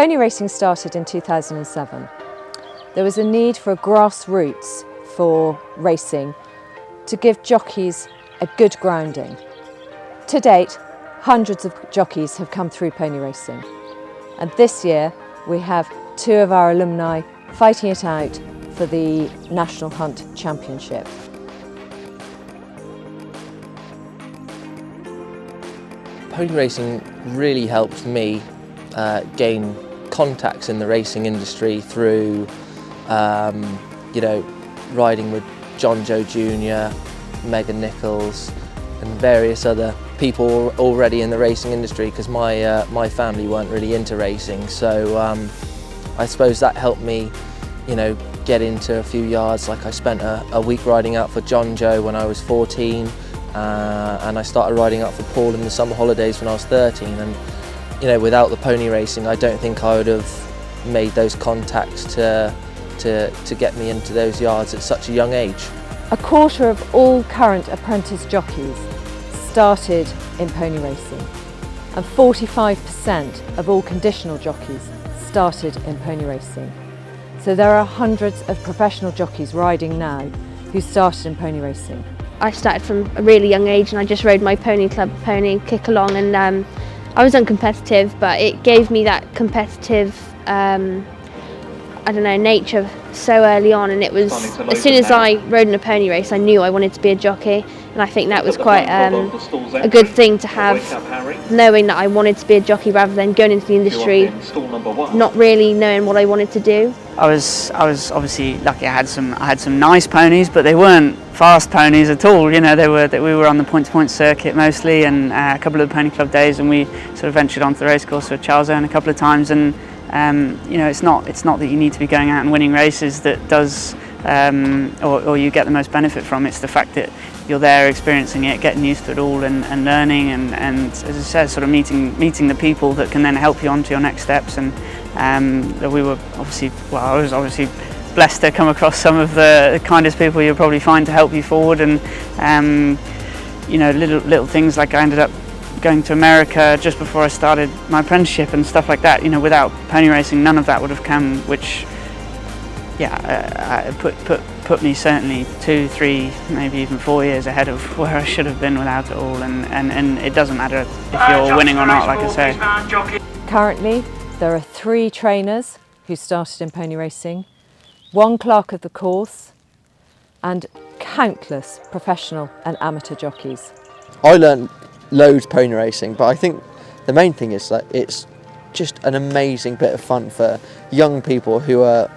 Pony racing started in 2007. There was a need for a grassroots for racing to give jockeys a good grounding. To date, hundreds of jockeys have come through pony racing, and this year we have 2 of our alumni fighting it out for the National Hunt Championship. Pony racing really helped me gain contacts in the racing industry through, riding with John Joe Jr., Megan Nichols and various other people already in the racing industry, because my family weren't really into racing. So I suppose that helped me, get into a few yards. Like I spent a week riding out for John Joe when I was 14, and I started riding out for Paul in the summer holidays when I was 13. And without the pony racing, I don't think I would have made those contacts to get me into those yards at such a young age. A quarter of all current apprentice jockeys started in pony racing, and 45% of all conditional jockeys started in pony racing. So there are hundreds of professional jockeys riding now who started in pony racing. I started from a really young age, and I just rode my pony club pony, kick along, and I was uncompetitive, but it gave me that competitive nature so early on, and it was, as soon as I rode in a pony race, I knew I wanted to be a jockey, and I think that was quite a good thing to have, knowing that I wanted to be a jockey rather than going into the industry not really knowing what I wanted to do. I was obviously lucky. I had some nice ponies, but they weren't fast ponies at all. We were on the point-to-point circuit mostly, and a couple of the pony club days, and we sort of ventured onto the racecourse with Charles Owen a couple of times. And it's not that you need to be going out and winning races that does or you get the most benefit from. It's the fact that you're there experiencing it, getting used to it all, and learning, and as I said, sort of meeting the people that can then help you on to your next steps. And I was obviously blessed to come across some of the kindest people you'll probably find to help you forward. And little things like I ended up going to America just before I started my apprenticeship and stuff like that. Without pony racing, none of that would have come, which put me certainly 2, 3, maybe even 4 years ahead of where I should have been without it all. And it doesn't matter if you're winning or not, like I say. Currently, there are 3 trainers who started in pony racing, 1 clerk of the course, and countless professional and amateur jockeys. I learned loads pony racing, but I think the main thing is that it's just an amazing bit of fun for young people who are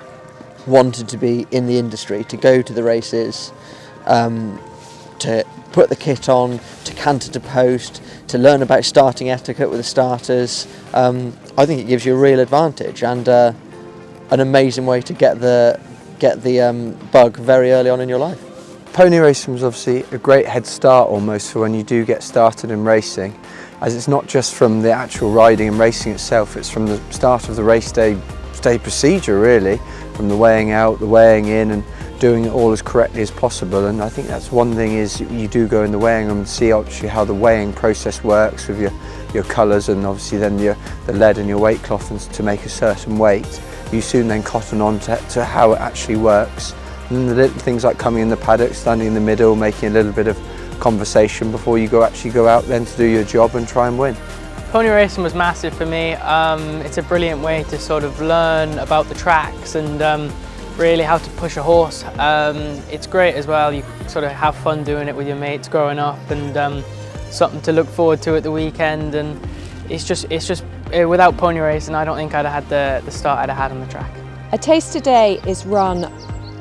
wanted to be in the industry, to go to the races, to put the kit on, to canter to post, to learn about starting etiquette with the starters. I think it gives you a real advantage and an amazing way to get the bug very early on in your life. Pony racing was obviously a great head start almost for when you do get started in racing, as it's not just from the actual riding and racing itself, it's from the start of the race day procedure really, from the weighing out, the weighing in, and doing it all as correctly as possible. And I think that's one thing, is you do go in the weighing room and see actually how the weighing process works with your colours, and obviously then the lead and your weight cloth, and to make a certain weight. You soon then cotton on to how it actually works. And the little things like coming in the paddock, standing in the middle, making a little bit of conversation before you actually go out then to do your job and try and win. Pony racing was massive for me. It's a brilliant way to sort of learn about the tracks and really how to push a horse. It's great as well, you sort of have fun doing it with your mates growing up, and something to look forward to at the weekend. And it's just without pony racing, I don't think I'd have had the start I'd have had on the track. A taster day is run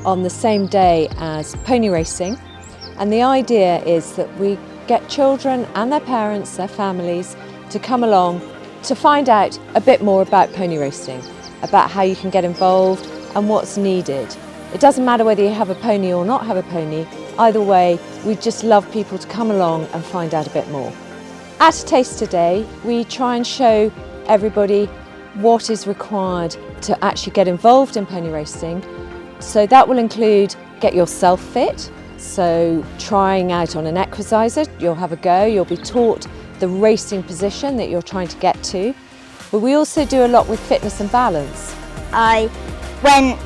on the same day as pony racing, and the idea is that we get children and their parents, their families, to come along to find out a bit more about pony racing, about how you can get involved and what's needed. It doesn't matter whether you have a pony or not have a pony, either way, we just love people to come along and find out a bit more. At Taster Day, we try and show everybody what is required to actually get involved in pony racing. So that will include get yourself fit, so trying out on an equisizer, you'll have a go, you'll be taught the racing position that you're trying to get to. But we also do a lot with fitness and balance. I went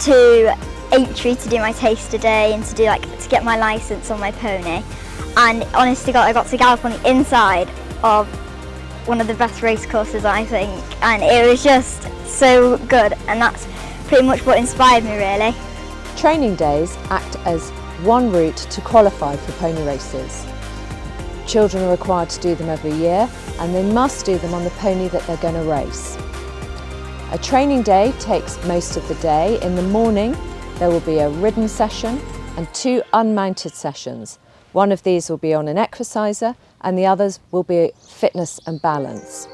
to Aintree to do my taster day and to get my licence on my pony, and honest to God, I got to gallop on the inside of one of the best race courses, I think, and it was just so good, and that's pretty much what inspired me, really. Training days act as one route to qualify for pony races. Children are required to do them every year, and they must do them on the pony that they're going to race. A training day takes most of the day. In the morning there will be a ridden session and 2 unmounted sessions. One of these will be on an equicizer and the others will be fitness and balance.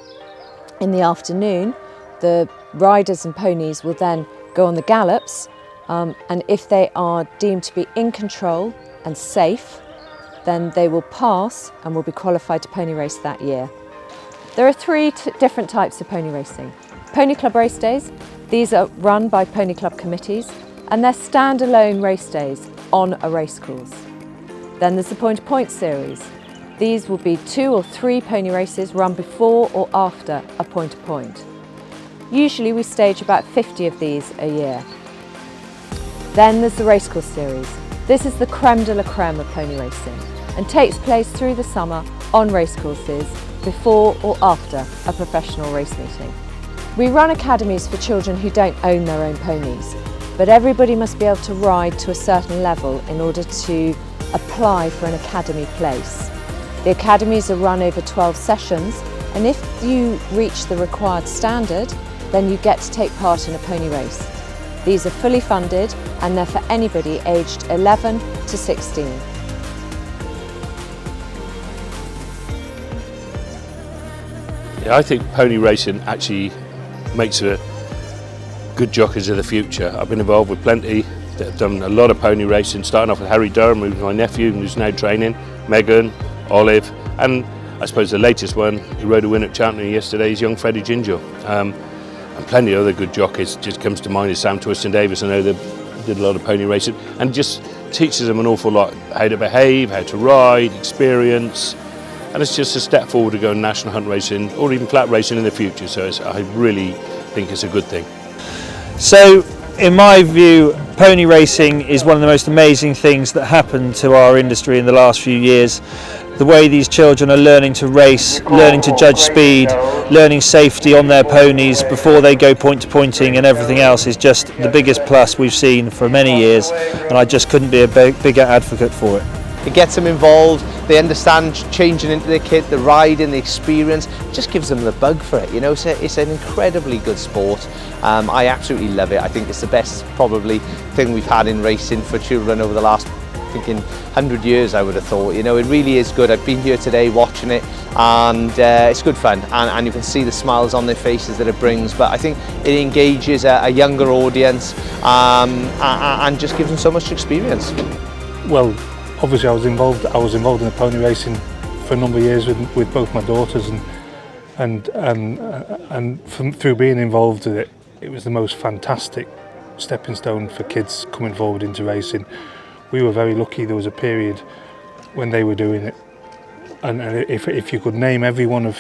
In the afternoon, the riders and ponies will then go on the gallops, and if they are deemed to be in control and safe, then they will pass and will be qualified to pony race that year. There are 3 different types of pony racing. Pony Club race days, these are run by Pony Club committees, and they're standalone race days on a racecourse. Then there's the point-to-point series. These will be 2 or 3 pony races run before or after a point-to-point. Usually we stage about 50 of these a year. Then there's the racecourse series. This is the creme de la creme of pony racing and takes place through the summer on racecourses before or after a professional race meeting. We run academies for children who don't own their own ponies, but everybody must be able to ride to a certain level in order to apply for an academy place. The academies are run over 12 sessions, and if you reach the required standard, then you get to take part in a pony race. These are fully funded and they're for anybody aged 11 to 16. Yeah, I think pony racing actually makes a good jockeys of the future. I've been involved with plenty that have done a lot of pony racing, starting off with Harry Durham, who's my nephew, who's now training, Megan, Olive, and I suppose the latest one, who rode a win at Cheltenham yesterday, is young Freddie Ginger. And plenty of other good jockeys. Just comes to mind is Sam Twiston Davis. I know they did a lot of pony racing, and just teaches them an awful lot, how to behave, how to ride, experience, and it's just a step forward to go national hunt racing or even flat racing in the future. So I really think it's a good thing. So in my view, pony racing is one of the most amazing things that happened to our industry in the last few years. The way these children are learning to race, learning to judge speed, learning safety on their ponies before they go point-to-pointing and everything else is just the biggest plus we've seen for many years, and I just couldn't be a bigger advocate for it. It gets them involved, they understand changing into their kit, the riding, the experience, it just gives them the bug for it, you know, it's an incredibly good sport. I absolutely love it. I think it's the best probably thing we've had in racing for children over the last, thinking 100 years I would have thought. You know, it really is good. I've been here today watching it, and it's good fun, and you can see the smiles on their faces that it brings, but I think it engages a younger audience and just gives them so much experience. Well, obviously I was involved in the pony racing for a number of years with both my daughters, and through being involved with it, it was the most fantastic stepping stone for kids coming forward into racing. We were very lucky. There was a period when they were doing it, and if you could name every one of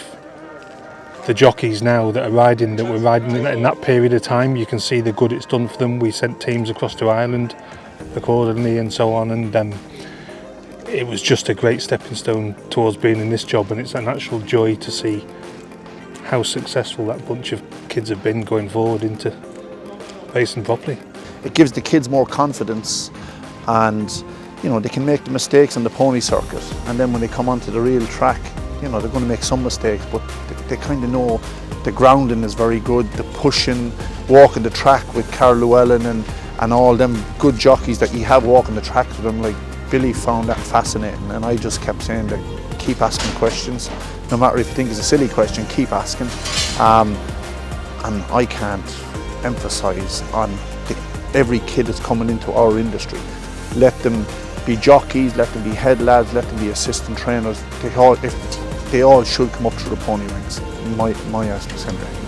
the jockeys now that were riding in that period of time, you can see the good it's done for them. We sent teams across to Ireland accordingly and so on, and it was just a great stepping stone towards being in this job, and it's an actual joy to see how successful that bunch of kids have been going forward into racing properly. It gives the kids more confidence, and you know, they can make the mistakes on the pony circuit, and then when they come onto the real track, you know, they're going to make some mistakes, but they kind of know the grounding is very good, the pushing, walking the track with Carl Llewellyn and all them good jockeys that you have walking the track with them. Like Billy found that fascinating, and I just kept saying that keep asking questions, no matter if you think it's a silly question, keep asking. And I can't emphasise on every kid that's coming into our industry. Let them be jockeys, let them be head lads, let them be assistant trainers. They all should come up through the pony ranks, in my aspect anyway.